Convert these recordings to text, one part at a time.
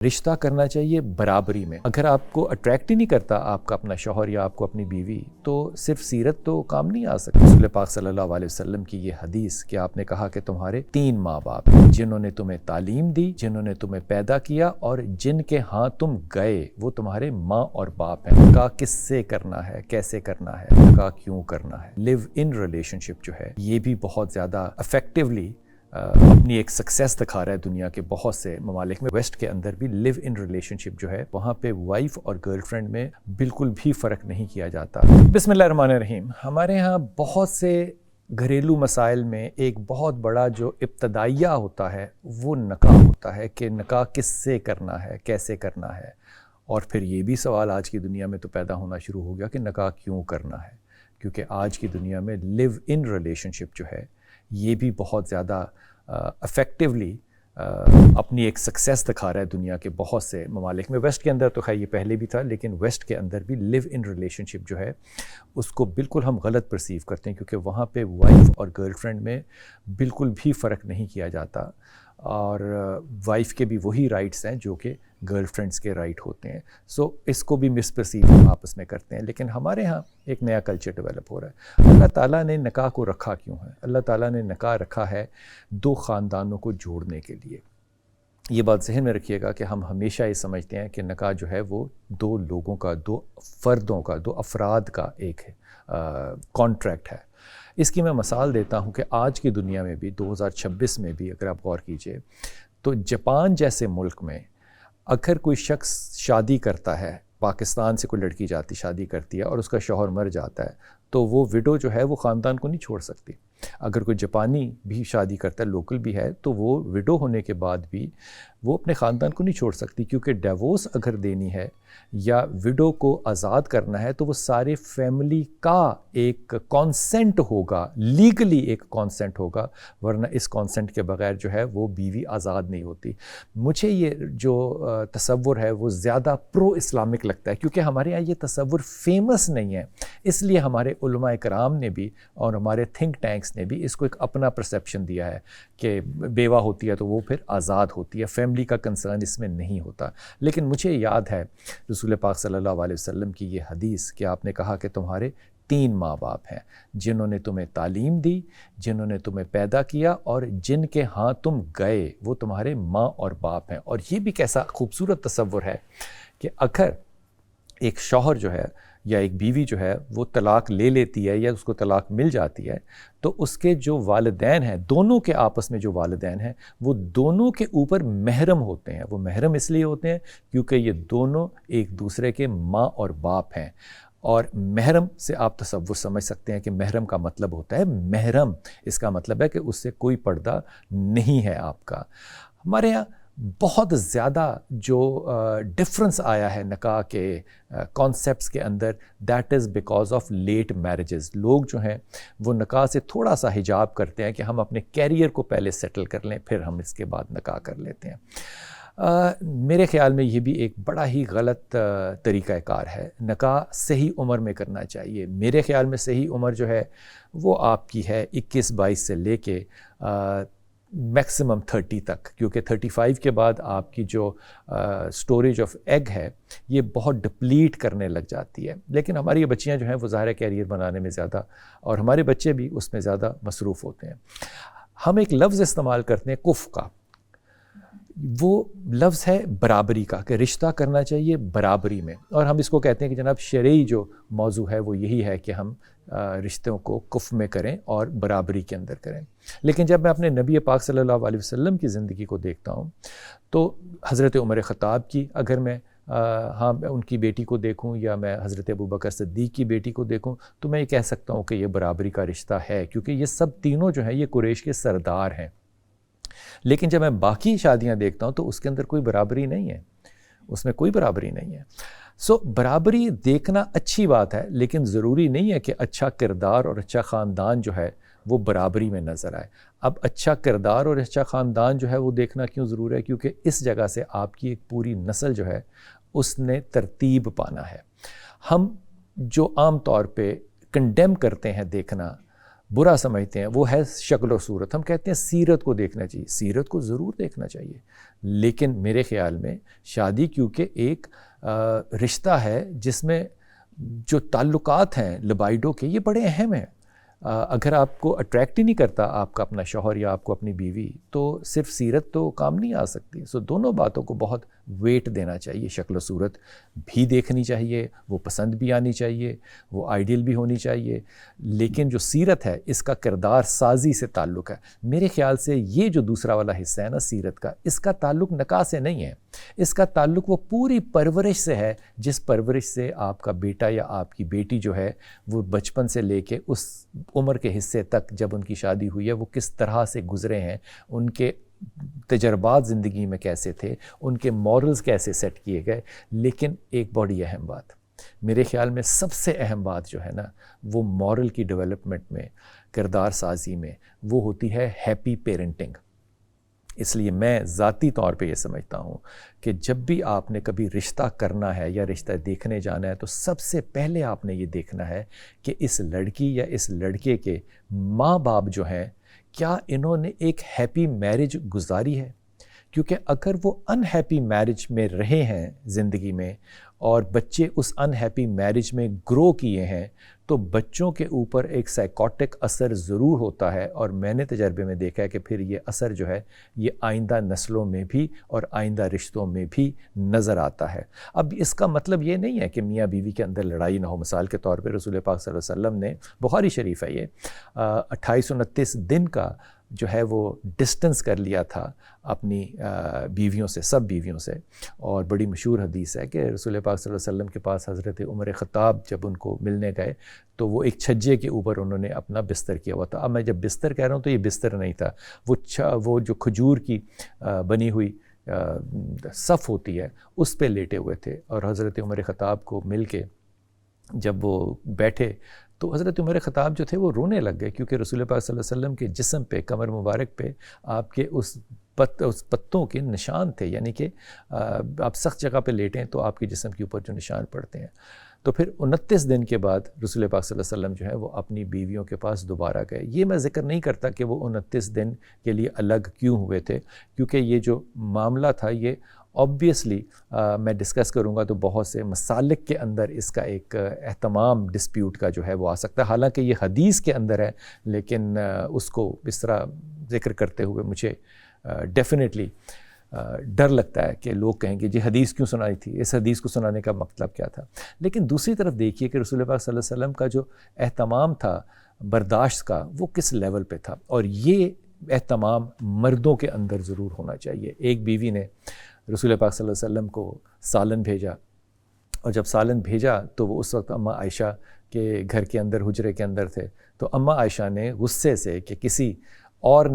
رشتہ کرنا چاہیے برابری میں. اگر آپ کو اٹریکٹ ہی نہیں کرتا آپ کا اپنا شوہر یا آپ کو اپنی بیوی، تو صرف سیرت تو کام نہیں آ سکتی. رسول پاک صلی اللہ علیہ وسلم کی یہ حدیث کہ آپ نے کہا کہ تمہارے 3 ماں باپ ہیں جنہوں نے تمہیں تعلیم دی، جنہوں نے تمہیں پیدا کیا، اور جن کے ہاں تم گئے وہ تمہارے ماں اور باپ ہیں. نکاح کس سے کرنا ہے، کیسے کرنا ہے، نکاح کیوں کرنا ہے. لیو ان ریلیشن شپ جو ہے یہ بھی بہت زیادہ افیکٹولی اپنی ایک سکسیس دکھا رہا ہے دنیا کے بہت سے ممالک میں. ویسٹ کے اندر بھی لیو ان ریلیشن شپ جو ہے وہاں پہ وائف اور گرل فرینڈ میں بالکل بھی فرق نہیں کیا جاتا. بسم اللہ الرحمن الرحیم. ہمارے ہاں بہت سے گھریلو مسائل میں ایک بہت بڑا جو ابتدائیہ ہوتا ہے وہ نکاح ہوتا ہے کہ نکاح کس سے کرنا ہے، کیسے کرنا ہے. اور پھر یہ بھی سوال آج کی دنیا میں تو پیدا ہونا شروع ہو گیا کہ نکاح کیوں کرنا ہے، کیونکہ آج کی دنیا میں لیو ان ریلیشن شپ جو ہے یہ بھی بہت زیادہ افیکٹولی اپنی ایک سکسیس دکھا رہا ہے دنیا کے بہت سے ممالک میں. ویسٹ کے اندر تو خیر یہ پہلے بھی تھا، لیکن ویسٹ کے اندر بھی لیو ان ریلیشن شپ جو ہے اس کو بالکل ہم غلط پرسیو کرتے ہیں، کیونکہ وہاں پہ وائف اور گرل فرینڈ میں بالکل بھی فرق نہیں کیا جاتا، اور وائف کے بھی وہی رائٹس ہیں جو کہ گرل فرینڈس کے رائٹ ہوتے ہیں. سو اس کو بھی مس پرسیو ہم آپس میں کرتے ہیں. لیکن ہمارے ہاں ایک نیا کلچر ڈیولپ ہو رہا ہے. اللہ تعالیٰ نے نکاح کو رکھا کیوں ہے؟ اللہ تعالیٰ نے نکاح رکھا ہے 2 خاندانوں کو جوڑنے کے لیے. یہ بات ذہن میں رکھیے گا کہ ہم ہمیشہ یہ سمجھتے ہیں کہ نکاح جو ہے وہ 2 لوگوں کا، 2 فردوں کا، 2 افراد کا ایک کانٹریکٹ ہے. اس کی میں مثال دیتا ہوں کہ آج کی دنیا میں بھی 2026 میں بھی اگر آپ غور کیجئے تو جاپان جیسے ملک میں اگر کوئی شخص شادی کرتا ہے، پاکستان سے کوئی لڑکی جاتی شادی کرتی ہے اور اس کا شوہر مر جاتا ہے، تو وہ وڈو جو ہے وہ خاندان کو نہیں چھوڑ سکتی. اگر کوئی جاپانی بھی شادی کرتا ہے، لوکل بھی ہے، تو وہ وڈو ہونے کے بعد بھی وہ اپنے خاندان کو نہیں چھوڑ سکتی، کیونکہ ڈیورس اگر دینی ہے یا وڈو کو آزاد کرنا ہے تو وہ سارے فیملی کا ایک کانسنٹ ہوگا، لیگلی ایک کانسنٹ ہوگا، ورنہ اس کانسنٹ کے بغیر جو ہے وہ بیوی آزاد نہیں ہوتی. مجھے یہ جو تصور ہے وہ زیادہ پرو اسلامک لگتا ہے، کیونکہ ہمارے یہاں یہ تصور فیمس نہیں ہے. اس لیے ہمارے علماء کرام نے بھی اور ہمارے تھنک ٹینکس نے بھی اس کو ایک اپنا پرسیپشن دیا ہے کہ بیوہ ہوتی ہے تو وہ پھر آزاد ہوتی ہے، فیملی کا کنسرن اس میں نہیں ہوتا. لیکن مجھے یاد ہے رسول پاک صلی اللہ علیہ وسلم کی یہ حدیث کہ آپ نے کہا کہ تمہارے 3 ماں باپ ہیں جنہوں نے تمہیں تعلیم دی، جنہوں نے تمہیں پیدا کیا، اور جن کے ہاں تم گئے وہ تمہارے ماں اور باپ ہیں. اور یہ بھی کیسا خوبصورت تصور ہے کہ اگر ایک شوہر جو ہے یا ایک بیوی جو ہے وہ طلاق لے لیتی ہے یا اس کو طلاق مل جاتی ہے، تو اس کے جو والدین ہیں، دونوں کے آپس میں جو والدین ہیں، وہ دونوں کے اوپر محرم ہوتے ہیں. وہ محرم اس لیے ہوتے ہیں کیونکہ یہ دونوں ایک دوسرے کے ماں اور باپ ہیں. اور محرم سے آپ تصور سمجھ سکتے ہیں کہ محرم کا مطلب ہوتا ہے محرم. اس کا مطلب ہے کہ اس سے کوئی پردہ نہیں ہے آپ کا. ہمارے یہاں بہت زیادہ جو ڈفرنس آیا ہے نکاح کے کانسیپٹس کے اندر، that is because of late marriages. لوگ جو ہیں وہ نکاح سے تھوڑا سا حجاب کرتے ہیں کہ ہم اپنے کیریئر کو پہلے سیٹل کر لیں، پھر ہم اس کے بعد نکاح کر لیتے ہیں. میرے خیال میں یہ بھی ایک بڑا ہی غلط طریقہ کار ہے. نکاح صحیح عمر میں کرنا چاہیے. میرے خیال میں صحیح عمر جو ہے وہ آپ کی ہے 21-22 سے لے کے میکسیمم 30 تک، کیونکہ 35 کے بعد آپ کی جو سٹوریج آف ایگ ہے یہ بہت ڈپلیٹ کرنے لگ جاتی ہے. لیکن ہماری یہ بچیاں جو ہیں وہ ظاہر کیریئر بنانے میں زیادہ، اور ہمارے بچے بھی اس میں زیادہ مصروف ہوتے ہیں. ہم ایک لفظ استعمال کرتے ہیں کف کا، وہ لفظ ہے برابری کا، کہ رشتہ کرنا چاہیے برابری میں. اور ہم اس کو کہتے ہیں کہ جناب شرعی جو موضوع ہے وہ یہی ہے کہ ہم رشتوں کو کف میں کریں اور برابری کے اندر کریں. لیکن جب میں اپنے نبی پاک صلی اللہ علیہ وسلم کی زندگی کو دیکھتا ہوں تو حضرت عمر خطاب کی اگر میں ان کی بیٹی کو دیکھوں، یا میں حضرت ابوبکر صدیق کی بیٹی کو دیکھوں، تو میں یہ کہہ سکتا ہوں کہ یہ برابری کا رشتہ ہے، کیونکہ یہ سب تینوں جو ہیں یہ قریش کے سردار ہیں. لیکن جب میں باقی شادیاں دیکھتا ہوں تو اس کے اندر کوئی برابری نہیں ہے، اس میں کوئی برابری نہیں ہے. برابری دیکھنا اچھی بات ہے، لیکن ضروری نہیں ہے کہ اچھا کردار اور اچھا خاندان جو ہے وہ برابری میں نظر آئے. اب اچھا کردار اور اچھا خاندان جو ہے وہ دیکھنا کیوں ضروری ہے؟ کیونکہ اس جگہ سے آپ کی ایک پوری نسل جو ہے اس نے ترتیب پانا ہے. ہم جو عام طور پہ کنڈیم کرتے ہیں دیکھنا، برا سمجھتے ہیں وہ ہے شکل و صورت. ہم کہتے ہیں سیرت کو دیکھنا چاہیے، سیرت کو ضرور دیکھنا چاہیے، لیکن میرے خیال میں شادی کیونکہ ایک رشتہ ہے جس میں جو تعلقات ہیں لبائڈو کے یہ بڑے اہم ہیں. اگر آپ کو اٹریکٹ ہی نہیں کرتا آپ کا اپنا شوہر یا آپ کو اپنی بیوی تو صرف سیرت تو کام نہیں آ سکتی. سو دونوں باتوں کو بہت ویٹ دینا چاہیے. شکل و صورت بھی دیکھنی چاہیے، وہ پسند بھی آنی چاہیے، وہ آئیڈیل بھی ہونی چاہیے، لیکن جو سیرت ہے اس کا کردار سازی سے تعلق ہے. میرے خیال سے یہ جو دوسرا والا حصہ ہے نا سیرت کا، اس کا تعلق نکاح سے نہیں ہے، اس کا تعلق وہ پوری پرورش سے ہے جس پرورش سے آپ کا بیٹا یا آپ کی بیٹی جو ہے وہ بچپن سے لے کے اس عمر کے حصے تک جب ان کی شادی ہوئی ہے وہ کس طرح سے گزرے ہیں، ان کے تجربات زندگی میں کیسے تھے، ان کے مورلز کیسے سیٹ کیے گئے. لیکن ایک بڑی اہم بات میرے خیال میں سب سے اہم بات جو ہے نا وہ مورل کی ڈیولپمنٹ میں، کردار سازی میں، وہ ہوتی ہے ہیپی پیرنٹنگ. اس لیے میں ذاتی طور پہ یہ سمجھتا ہوں کہ جب بھی آپ نے کبھی رشتہ کرنا ہے یا رشتہ دیکھنے جانا ہے تو سب سے پہلے آپ نے یہ دیکھنا ہے کہ اس لڑکی یا اس لڑکے کے ماں باپ جو ہیں کیا انہوں نے ایک ہیپی میرج گزاری ہے. کیونکہ اگر وہ ان ہیپی میرج میں رہے ہیں زندگی میں اور بچے اس ان ہیپی میرج میں گرو کیے ہیں تو بچوں کے اوپر ایک سائیکوٹک اثر ضرور ہوتا ہے، اور میں نے تجربے میں دیکھا ہے کہ پھر یہ اثر جو ہے یہ آئندہ نسلوں میں بھی اور آئندہ رشتوں میں بھی نظر آتا ہے. اب اس کا مطلب یہ نہیں ہے کہ میاں بیوی کے اندر لڑائی نہ ہو. مثال کے طور پہ رسول پاک صلی اللہ علیہ وسلم نے، بخاری شریف ہے یہ، 2829 دن کا جو ہے وہ ڈسٹنس کر لیا تھا اپنی بیویوں سے، سب بیویوں سے. اور بڑی مشہور حدیث ہے کہ رسول پاک صلی اللہ علیہ وسلم کے پاس حضرت عمر خطاب جب ان کو ملنے گئے تو وہ ایک چھجے کے اوپر انہوں نے اپنا بستر کیا ہوا تھا. اب میں جب بستر کہہ رہا ہوں تو یہ بستر نہیں تھا، وہ جو کھجور کی بنی ہوئی صف ہوتی ہے اس پہ لیٹے ہوئے تھے. اور حضرت عمر خطاب کو مل کے جب وہ بیٹھے تو حضرت عمر خطاب جو تھے وہ رونے لگ گئے، کیونکہ رسول پاک صلی اللہ علیہ وسلم کے جسم پہ، کمر مبارک پہ آپ کے اس پتوں کے نشان تھے. یعنی کہ آپ سخت جگہ پہ لیٹیں تو آپ کے جسم کے اوپر جو نشان پڑتے ہیں. تو پھر 29 دن کے بعد رسول پاک صلی اللہ علیہ وسلم جو ہے وہ اپنی بیویوں کے پاس دوبارہ گئے. یہ میں ذکر نہیں کرتا کہ وہ 29 دن کے لیے الگ کیوں ہوئے تھے، کیونکہ یہ جو معاملہ تھا یہ آبویسلی میں ڈسکس کروں گا تو بہت سے مسالک کے اندر اس کا ایک اہتمام ڈسپیوٹ کا جو ہے وہ آ سکتا ہے. حالانکہ یہ حدیث کے اندر ہے، لیکن اس کو اس طرح ذکر کرتے ہوئے مجھے ڈیفینیٹلی ڈر لگتا ہے کہ لوگ کہیں گے جی حدیث کیوں سنائی تھی، اس حدیث کو سنانے کا مطلب کیا تھا. لیکن دوسری طرف دیکھیے کہ رسول پاک صلی اللہ علیہ وسلم کا جو اہتمام تھا برداشت کا وہ کس لیول پہ تھا، اور یہ اہتمام مردوں کے اندر ضرور ہونا چاہیے. ایک بیوی نے رسول پاک صلی اللہ علیہ وسلم کو سالن بھیجا، اور جب سالن بھیجا تو وہ اس وقت اماں عائشہ کے گھر کے اندر حجرے کے اندر تھے. تو اماں عائشہ نے غصے سے کہ کسی اور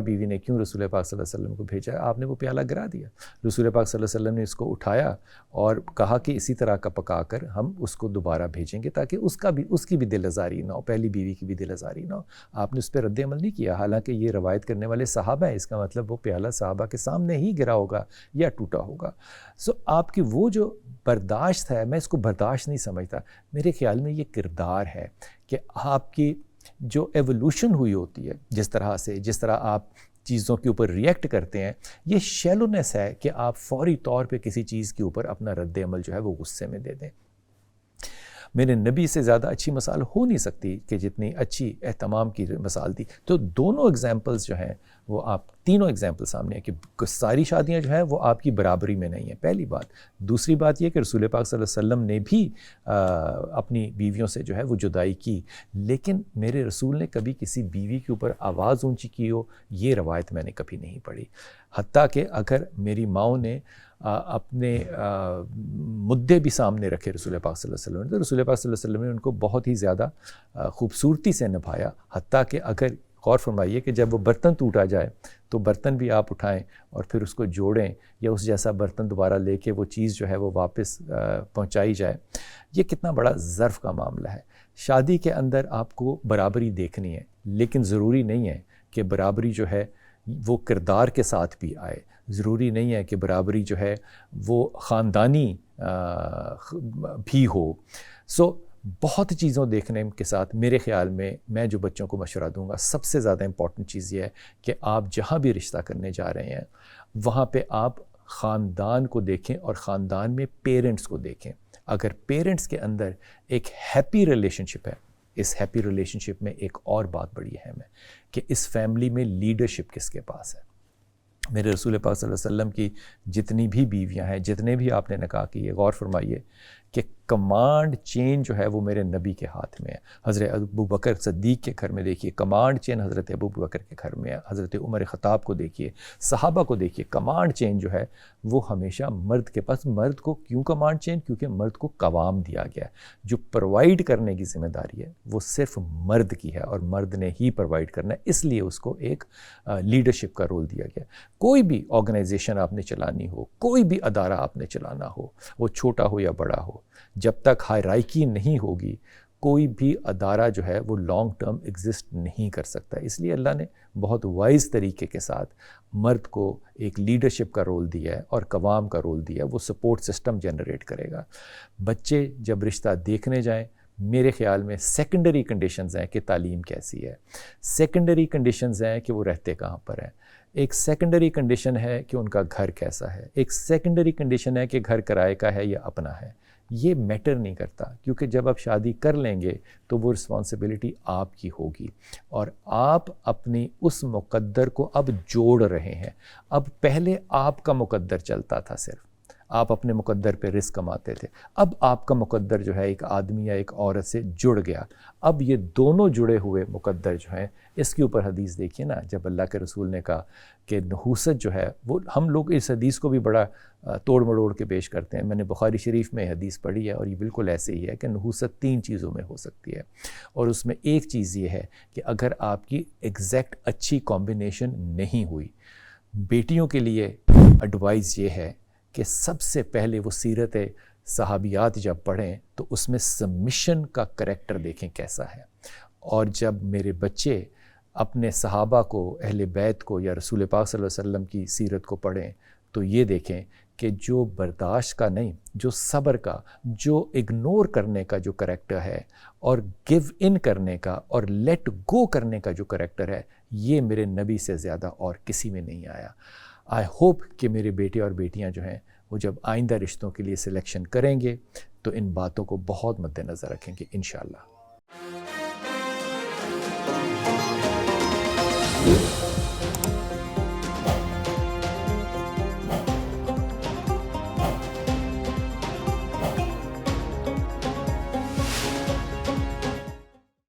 بیوی نے کیوں رسول پاک صلی اللہ علیہ وسلم کو بھیجا ہے، آپ نے وہ پیالہ گرا دیا. رسول پاک صلی اللہ علیہ وسلم نے اس کو اٹھایا اور کہا کہ اسی طرح کا پکا کر ہم اس کو دوبارہ بھیجیں گے تاکہ اس کی بھی دل آزاری نہ ہو، پہلی بیوی کی بھی دل آزاری نہ ہو. آپ نے اس پہ رد عمل نہیں کیا، حالانکہ یہ روایت کرنے والے صحابہ ہیں. اس کا مطلب وہ پیالہ صحابہ کے سامنے ہی گرا ہوگا یا ٹوٹا ہوگا. آپ کی وہ جو برداشت ہے، میں اس کو برداشت نہیں سمجھتا، میرے خیال میں یہ کردار ہے کہ آپ کی جو ایوولوشن ہوئی ہوتی ہے، جس طرح آپ چیزوں کے اوپر ریئیکٹ کرتے ہیں، یہ شیلونیس ہے کہ آپ فوری طور پہ کسی چیز کے اوپر اپنا رد عمل جو ہے وہ غصے میں دے دیں. میرے نبی سے زیادہ اچھی مثال ہو نہیں سکتی کہ جتنی اچھی اہتمام کی مثال دی. تو دونوں ایگزامپلز جو ہیں وہ آپ تینوں ایگزامپل سامنے ہیں کہ ساری شادیاں جو ہیں وہ آپ کی برابری میں نہیں ہیں، پہلی بات. دوسری بات یہ کہ رسول پاک صلی اللہ علیہ وسلم نے بھی اپنی بیویوں سے جو ہے وہ جدائی کی، لیکن میرے رسول نے کبھی کسی بیوی کے اوپر آواز اونچی کی ہو یہ روایت میں نے کبھی نہیں پڑھی. حتیٰ کہ اگر میری ماؤں نے اپنے مدعے بھی سامنے رکھے رسول پاک صلی اللہ علیہ وسلم نے، تو رسول پاک صلی اللہ علیہ وسلم نے ان کو بہت ہی زیادہ خوبصورتی سے نبھایا. حتیٰ کہ اگر غور فرمائیے کہ جب وہ برتن ٹوٹا جائے تو برتن بھی آپ اٹھائیں اور پھر اس کو جوڑیں یا اس جیسا برتن دوبارہ لے کے وہ چیز جو ہے وہ واپس پہنچائی جائے. یہ کتنا بڑا ظرف کا معاملہ ہے. شادی کے اندر آپ کو برابری دیکھنی ہے، لیکن ضروری نہیں ہے کہ برابری جو ہے وہ کردار کے ساتھ بھی آئے. ضروری نہیں ہے کہ برابری جو ہے وہ خاندانی بھی ہو. بہت چیزوں دیکھنے کے ساتھ میرے خیال میں جو بچوں کو مشورہ دوں گا، سب سے زیادہ امپورٹنٹ چیز یہ ہے کہ آپ جہاں بھی رشتہ کرنے جا رہے ہیں وہاں پہ آپ خاندان کو دیکھیں اور خاندان میں پیرنٹس کو دیکھیں۔ اگر پیرنٹس کے اندر ایک ہیپی ریلیشن شپ ہے، اس ہیپی ریلیشن شپ میں ایک اور بات بڑی اہم ہے کہ اس فیملی میں لیڈرشپ کس کے پاس ہے۔ میرے رسول پاک صلی اللہ علیہ وسلم کی جتنی بھی بیویاں ہیں، جتنے بھی آپ نے نکاح کیے، غور فرمائیے کہ کمانڈ چین جو ہے وہ میرے نبی کے ہاتھ میں ہے۔ حضرت ابو بکر صدیق کے گھر میں دیکھیے کمانڈ چین حضرت ابو بکر کے گھر میں ہے، حضرت عمر خطاب کو دیکھیے، صحابہ کو دیکھیے، کمانڈ چین جو ہے وہ ہمیشہ مرد کے پاس۔ مرد کو کیوں کمانڈ چین؟ کیونکہ مرد کو قوام دیا گیا ہے، جو پرووائڈ کرنے کی ذمہ داری ہے وہ صرف مرد کی ہے اور مرد نے ہی پرووائڈ کرنا ہے، اس لیے اس کو ایک لیڈرشپ کا رول دیا گیا۔ کوئی بھی آرگنائزیشن آپ نے چلانی ہو، کوئی بھی ادارہ آپ نے چلانا ہو، وہ چھوٹا ہو یا بڑا ہو، جب تک ہائرارکی نہیں ہوگی کوئی بھی ادارہ جو ہے وہ لانگ ٹرم ایگزسٹ نہیں کر سکتا۔ اس لیے اللہ نے بہت وائز طریقے کے ساتھ مرد کو ایک لیڈرشپ کا رول دیا ہے اور قوام کا رول دیا ہے، وہ سپورٹ سسٹم جنریٹ کرے گا۔ بچے جب رشتہ دیکھنے جائیں، میرے خیال میں سیکنڈری کنڈیشنز ہیں کہ تعلیم کیسی ہے، سیکنڈری کنڈیشنز ہیں کہ وہ رہتے کہاں پر ہیں، ایک سیکنڈری کنڈیشن ہے کہ ان کا گھر کیسا ہے، ایک سیکنڈری کنڈیشن ہے کہ گھر کرائے کا ہے یا اپنا ہے۔ یہ میٹر نہیں کرتا، کیونکہ جب آپ شادی کر لیں گے تو وہ رسپانسبلٹی آپ کی ہوگی اور آپ اپنی اس مقدر کو اب جوڑ رہے ہیں۔ اب پہلے آپ کا مقدر چلتا تھا، صرف آپ اپنے مقدر پہ رزق کماتے تھے، اب آپ کا مقدر جو ہے ایک آدمی یا ایک عورت سے جڑ گیا۔ اب یہ دونوں جڑے ہوئے مقدر جو ہیں، اس کے اوپر حدیث دیکھیے نا، جب اللہ کے رسول نے کہا کہ نحوست جو ہے وہ، ہم لوگ اس حدیث کو بھی بڑا توڑ مڑوڑ کے پیش کرتے ہیں۔ میں نے بخاری شریف میں حدیث پڑھی ہے اور یہ بالکل ایسے ہی ہے کہ نحوست 3 چیزوں میں ہو سکتی ہے، اور اس میں ایک چیز یہ ہے کہ اگر آپ کی ایگزیکٹ اچھی کمبینیشن نہیں ہوئی۔ بیٹیوں کے لیے ایڈوائز یہ ہے کہ سب سے پہلے وہ سیرت صحابیات جب پڑھیں تو اس میں سبمیشن کا کریکٹر دیکھیں کیسا ہے، اور جب میرے بچے اپنے صحابہ کو، اہل بیت کو یا رسول پاک صلی اللہ علیہ وسلم کی سیرت کو پڑھیں تو یہ دیکھیں کہ جو برداشت کا نہیں، جو صبر کا، جو اگنور کرنے کا جو کریکٹر ہے، اور گیو ان کرنے کا اور لیٹ گو کرنے کا جو کریکٹر ہے، یہ میرے نبی سے زیادہ اور کسی میں نہیں آیا۔ آئی ہوپ کہ میرے بیٹے اور بیٹیاں جو ہیں وہ جب آئندہ رشتوں کے لیے سلیکشن کریں گے تو ان باتوں کو بہت مد نظر رکھیں گے انشاءاللہ۔